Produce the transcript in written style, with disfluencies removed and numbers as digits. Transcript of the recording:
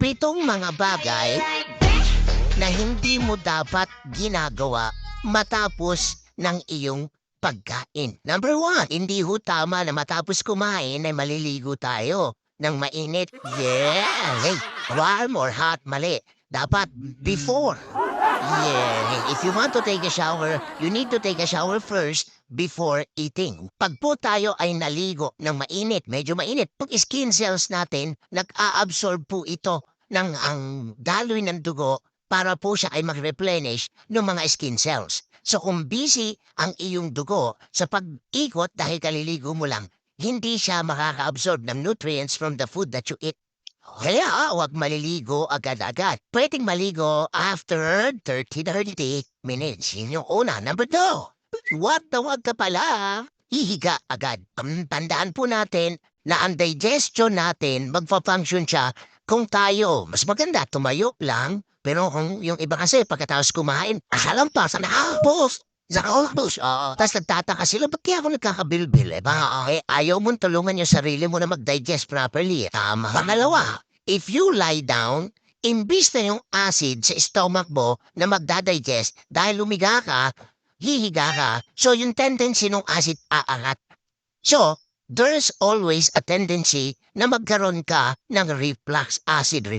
Pitong mga bagay na hindi mo dapat ginagawa matapos ng iyong pagkain. Number one, hindi ho tama na matapos kumain ay maliligo tayo ng mainit. Yeah! Hey, warm or hot, mali. Dapat before. Yeah, if you want to take a shower, you need to take a shower first before eating. Pag po tayo ay naligo ng mainit, medyo mainit, pag skin cells natin, nag-a-absorb po ito ng ang daloy ng dugo para po siya ay mag-replenish ng mga skin cells. So kung busy ang iyong dugo sa pag-ikot dahil kaliligo mo lang, hindi siya makaka-absorb ng nutrients from the food that you eat. Kaya huwag maliligo agad-agad. Pwedeng maligo after 30 minutes. Yun yung una. Number two, huwag na huwag ka pala hihiga agad. Tandaan po natin na ang digestion natin magpa-function siya kung tayo. Mas maganda tumayo lang. Pero kung yung iba kasi pagkatapos kumain, akalampasan na hapos. Nakakapos. Tapos nagtataka sila, ba't kaya ako nagkakabilbil? Baka ayaw mong tulungan yung sarili mo na mag-digest properly. Tama. Pangalawa, if you lie down, imbis na yung acid sa stomach mo na magdadigest, dahil lumiga ka, hihiga ka, so yung tendency ng acid aangat. So, there's always a tendency na magkaroon ka ng reflux, acid